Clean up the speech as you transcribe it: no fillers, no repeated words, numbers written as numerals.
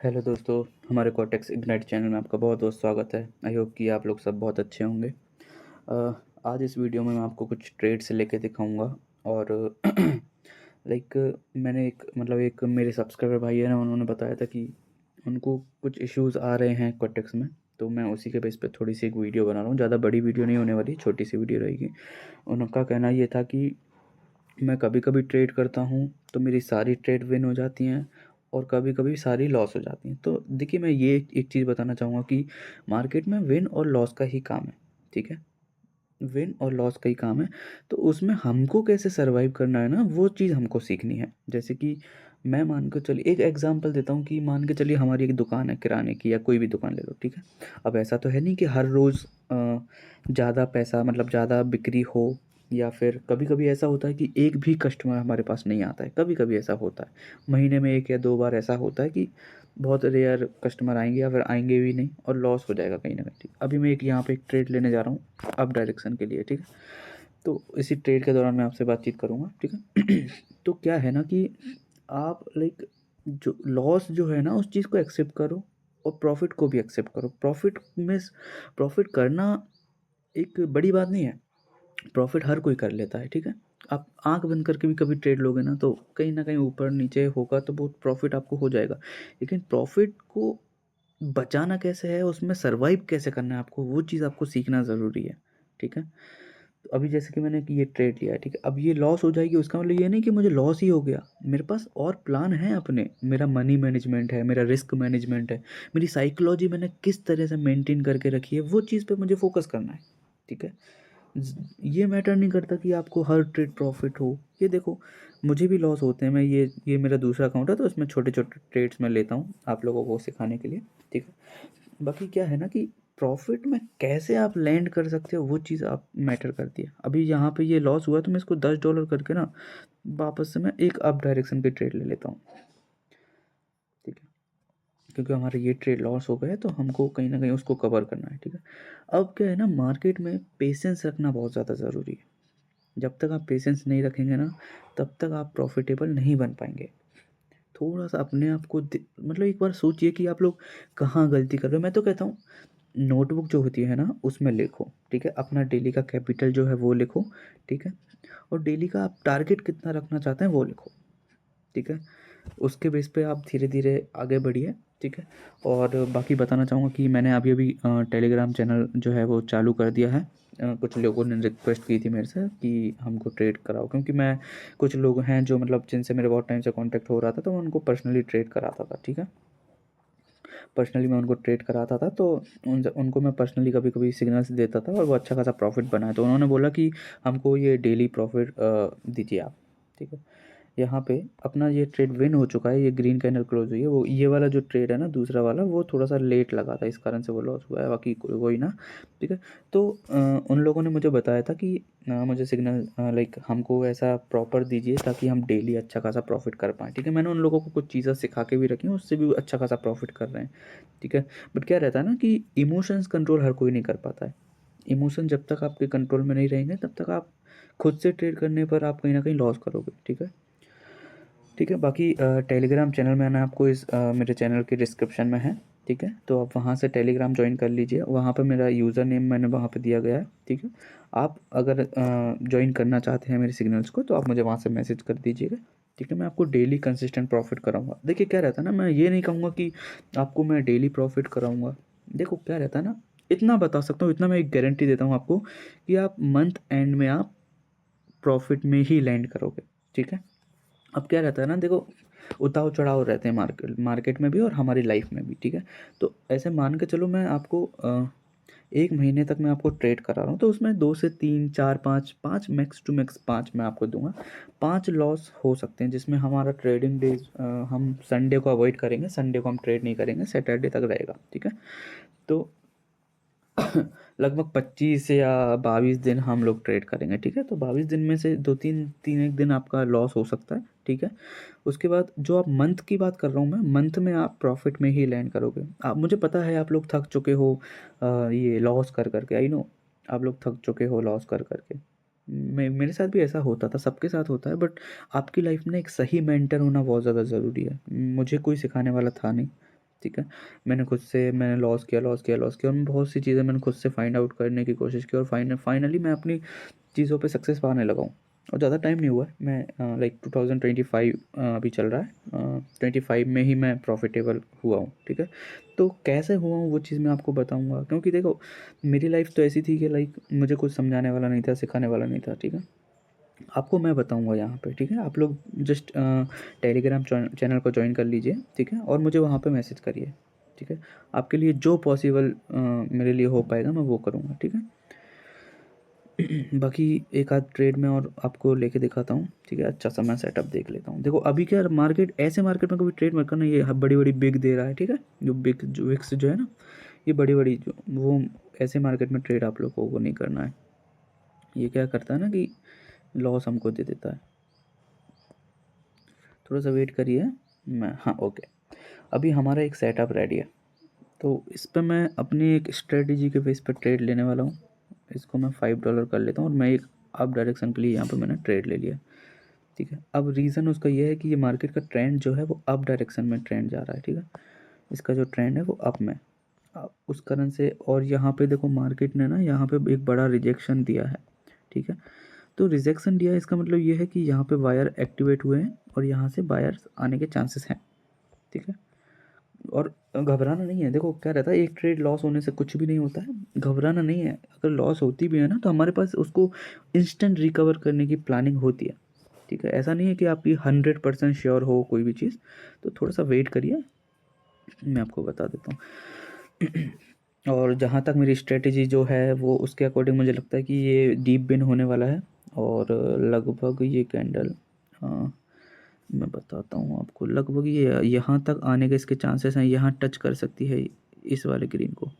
Hello दोस्तों, हमारे cortex ignite channel में आपका बहुत बहुत स्वागत है। आई होप कि आप लोग सब बहुत अच्छे होंगे। आज इस वीडियो में मैं आपको कुछ ट्रेड से लेके दिखाऊंगा और लाइक मैंने एक मेरे सब्सक्राइबर भाई है ना, उन्होंने बताया था कि उनको कुछ इश्यूज आ रहे हैं कॉटेक्स में। तो मैं उसी के बेस पे थोड़ी सी एक वीडियो बना रहा हूँ। ज़्यादा बड़ी वीडियो नहीं होने वाली, छोटी सी वीडियो रहेगी। उनका कहना ये था कि मैं कभी कभी ट्रेड करता हूँ तो मेरी सारी ट्रेड विन हो जाती हैं और कभी कभी सारी लॉस हो जाती हैं। तो देखिए, मैं ये एक चीज़ बताना चाहूँगा कि मार्केट में विन और लॉस का ही काम है। ठीक है, विन और लॉस का ही काम है। तो उसमें हमको कैसे सरवाइव करना है ना, वो चीज़ हमको सीखनी है। जैसे कि मैं मान के चलिए एक एग्जांपल देता हूँ कि मान के चलिए हमारी एक दुकान है किराने की, या कोई भी दुकान ले लो। ठीक है, अब ऐसा तो है नहीं कि हर रोज़ ज़्यादा पैसा ज़्यादा बिक्री हो, या फिर कभी कभी ऐसा होता है कि एक भी कस्टमर हमारे पास नहीं आता है। कभी कभी ऐसा होता है, महीने में एक या दो बार ऐसा होता है कि बहुत रेयर कस्टमर आएंगे या फिर आएंगे भी नहीं और लॉस हो जाएगा कहीं ना कहीं। ठीक, अभी मैं एक यहाँ पे एक ट्रेड लेने जा रहा हूँ अप डायरेक्शन के लिए। ठीक है, तो इसी ट्रेड के दौरान मैं आपसे बातचीत करूँगा। ठीक है तो क्या है ना कि आप जो लॉस जो है ना, उस चीज़ को एक्सेप्ट करो और प्रॉफिट को भी एक्सेप्ट करो। प्रॉफिट करना एक बड़ी बात नहीं है। प्रॉफिट हर कोई कर लेता है। ठीक है, आप आंख बंद करके भी कभी ट्रेड लोगे ना, तो कहीं ना कहीं ऊपर नीचे होगा तो बहुत प्रॉफिट आपको हो जाएगा। लेकिन प्रॉफिट को बचाना कैसे है, उसमें सरवाइव कैसे करना है आपको, वो चीज़ आपको सीखना ज़रूरी है। ठीक है, तो अभी जैसे कि मैंने कि ये ट्रेड लिया है। ठीक है, अब ये लॉस हो जाएगी, उसका मतलब ये नहीं कि मुझे लॉस ही हो गया। मेरे पास और प्लान है अपने। मेरा मनी मैनेजमेंट है, मेरा रिस्क मैनेजमेंट है, मेरी साइकोलॉजी मैंने किस तरह से मेंटेन करके रखी है, वो चीज़ पे मुझे फोकस करना है। ठीक है, ये मैटर नहीं करता कि आपको हर ट्रेड प्रॉफिट हो। ये देखो, मुझे भी लॉस होते हैं। मैं ये मेरा दूसरा अकाउंट है, तो इसमें छोटे छोटे ट्रेड्स मैं लेता हूँ आप लोगों को सिखाने के लिए। ठीक है, बाकी क्या है ना कि प्रॉफिट में कैसे आप लैंड कर सकते हो, वो चीज़ आप मैटर करती है। अभी यहाँ पे ये लॉस हुआ तो मैं इसको $10 करके ना वापस से मैं एक अप डायरेक्शन की ट्रेड ले लेता हूँ। ठीक है, क्योंकि हमारा ये ट्रेड लॉस हो गया है तो हमको कहीं ना कहीं उसको कवर करना है। ठीक है, अब क्या है ना, मार्केट में पेशेंस रखना बहुत ज़्यादा ज़रूरी है। जब तक आप पेशेंस नहीं रखेंगे ना, तब तक आप प्रॉफिटेबल नहीं बन पाएंगे। थोड़ा सा अपने आप को एक बार सोचिए कि आप लोग कहाँ गलती कर रहे हो। मैं तो कहता हूँ, नोटबुक जो होती है ना, उसमें लिखो। ठीक है, अपना डेली का कैपिटल जो है वो लिखो। ठीक है, और डेली का आप टारगेट कितना रखना चाहते हैं वो लिखो। ठीक है, उसके बेस पे आप धीरे धीरे आगे बढ़िए। ठीक है, और बाकी बताना चाहूँगा कि मैंने अभी अभी टेलीग्राम चैनल जो है वो चालू कर दिया है। कुछ लोगों ने रिक्वेस्ट की थी मेरे से कि हमको ट्रेड कराओ, क्योंकि मैं कुछ लोग हैं जो जिनसे मेरे बहुत टाइम से कांटेक्ट हो रहा था, तो मैं उनको पर्सनली ट्रेड कराता था। ठीक है, पर्सनली मैं उनको ट्रेड कराता था, तो उनको मैं पर्सनली कभी कभी सिग्नल्स देता था और वो अच्छा खासा प्रॉफिट बनाया। तो उन्होंने बोला कि हमको ये डेली प्रॉफिट दीजिए आप। ठीक है, यहाँ पे अपना ये ट्रेड विन हो चुका है, ये ग्रीन कैंडल क्लोज हुई है। वो ये वाला जो ट्रेड है ना, दूसरा वाला, वो थोड़ा सा लेट लगा था, इस कारण से वो लॉस हुआ है, बाकी वही ना। ठीक है, तो उन लोगों ने मुझे बताया था कि मुझे सिग्नल हमको ऐसा प्रॉपर दीजिए ताकि हम डेली अच्छा खासा प्रॉफिट कर पाएँ। ठीक है, मैंने उन लोगों को कुछ चीज़ें सिखा के भी रखी हैं, उससे भी अच्छा खासा प्रॉफिट कर रहे हैं। ठीक है, बट क्या रहता है ना कि इमोशंस कंट्रोल हर कोई नहीं कर पाता है। इमोशन जब तक आपके कंट्रोल में नहीं रहेंगे, तब तक आप खुद से ट्रेड करने पर आप कहीं ना कहीं लॉस करोगे। ठीक है, ठीक है, बाकी टेलीग्राम चैनल मैंने आपको मेरे चैनल के डिस्क्रिप्शन में है। ठीक है, तो आप वहाँ से टेलीग्राम ज्वाइन कर लीजिए। वहाँ पे मेरा यूज़र नेम मैंने वहाँ पे दिया गया है। ठीक है, आप अगर ज्वाइन करना चाहते हैं मेरे सिग्नल्स को, तो आप मुझे वहाँ से मैसेज कर दीजिएगा। ठीक है, मैं आपको डेली कंसिस्टेंट प्रॉफिट कराऊंगा। देखिए क्या रहता है ना, मैं ये नहीं कहूँगा कि आपको मैं डेली प्रॉफिट कराऊंगा। देखो क्या रहता है ना, इतना बता सकता हूँ, इतना मैं एक गारंटी देता हूँ आपको कि आप मंथ एंड में आप प्रॉफिट में ही लैंड करोगे। ठीक है, अब क्या रहता है ना, देखो, उतार चढ़ाव रहते हैं मार्केट मार्केट में भी और हमारी लाइफ में भी। ठीक है, तो ऐसे मान के चलो, मैं आपको एक महीने तक मैं आपको ट्रेड करा रहा हूँ, तो उसमें दो से तीन चार पाँच पाँच मैक्स टू मैक्स पाँच मैं आपको दूंगा। पाँच लॉस हो सकते हैं, जिसमें हमारा ट्रेडिंग डेज हम संडे को अवॉइड करेंगे। संडे को हम ट्रेड नहीं करेंगे, सैटरडे तक रहेगा। ठीक है, तो लगभग 25 या 22 दिन हम लोग ट्रेड करेंगे। ठीक है, तो 22 दिन में से दो तीन तीन एक दिन आपका लॉस हो सकता है। ठीक है, उसके बाद जो आप मंथ की बात कर रहा हूँ मैं, मंथ में आप प्रॉफिट में ही लैंड करोगे। आप, मुझे पता है आप लोग थक चुके हो ये लॉस कर करके। आई नो, आप लोग थक चुके हो लॉस कर करके। मेरे साथ भी ऐसा होता था, सबके साथ होता है। बट आपकी लाइफ में एक सही मेंटर होना बहुत ज़्यादा ज़रूरी है। मुझे कोई सिखाने वाला था नहीं, ठीक है। मैंने लॉस किया और मैं बहुत सी चीज़ें मैंने खुद से फाइंड आउट करने की कोशिश की और फाइनली मैं अपनी चीज़ों पे सक्सेस पाने लगा हूँ। और ज़्यादा टाइम नहीं हुआ है, मैं लाइक 2025 अभी चल रहा है, 25 में ही मैं प्रॉफिटेबल हुआ हूँ, ठीक है। तो कैसे हुआ हूँ वो चीज़ मैं आपको बताऊँगा, क्योंकि देखो मेरी लाइफ तो ऐसी थी कि लाइक मुझे कुछ समझाने वाला नहीं था, सिखाने वाला नहीं था, ठीक है। आपको मैं बताऊँगा यहाँ पे, ठीक है। आप लोग जस्ट टेलीग्राम चैनल को ज्वाइन कर लीजिए, ठीक है, और मुझे वहाँ पे मैसेज करिए, ठीक है। आपके लिए जो पॉसिबल मेरे लिए हो पाएगा मैं वो करूँगा, ठीक है। बाकी एक आध ट्रेड में और आपको लेके दिखाता हूँ, ठीक है। अच्छा सा मैं सेटअप देख लेता हूँ। देखो अभी क्या मार्केट, ऐसे मार्केट में कभी ट्रेड मत करना, ये बड़ी बड़ी बिग दे रहा है, ठीक है। जो विक्स जो है ना, ये बड़ी बड़ी जो वो, ऐसे मार्केट में ट्रेड आप लोगों को नहीं करना है। ये क्या करता है ना कि लॉस हमको दे देता है। थोड़ा सा वेट करिए। मैं हाँ ओके, अभी हमारा एक सेटअप रेडी है। तो इस पर मैं अपनी एक स्ट्रेटजी के बेस पर ट्रेड लेने वाला हूँ। इसको मैं $5 कर लेता हूँ और मैं एक अप डायरेक्शन के लिए यहाँ पे मैंने ट्रेड ले लिया, ठीक है। अब रीज़न उसका ये है कि ये मार्केट का ट्रेंड जो है वो अप डायरेक्शन में ट्रेंड जा रहा है, ठीक है। इसका जो ट्रेंड है वो अप में, उस कारण से। और यहाँ पे देखो मार्केट ने ना यहाँ पे एक बड़ा रिजेक्शन दिया है, ठीक है। तो रिजेक्शन दिया है, इसका मतलब ये है कि यहाँ पे वायर एक्टिवेट हुए हैं और यहाँ से बायर्स आने के चांसेस हैं, ठीक है। और घबराना नहीं है। देखो क्या रहता है, एक ट्रेड लॉस होने से कुछ भी नहीं होता है, घबराना नहीं है। अगर लॉस होती भी है ना तो हमारे पास उसको इंस्टेंट रिकवर करने की प्लानिंग होती है, ठीक है। ऐसा नहीं है कि आपकी 100% श्योर हो कोई भी चीज़, तो थोड़ा सा वेट करिए, मैं आपको बता देता हूँ। और जहाँ तक मेरी स्ट्रेटेजी जो है वो उसके अकॉर्डिंग मुझे लगता है कि ये डीप बिन होने वाला है। और लगभग ये कैंडल, मैं बताता हूँ आपको, लगभग ये यहाँ तक आने के इसके चांसेस हैं, यहाँ टच कर सकती है इस वाले ग्रीन को,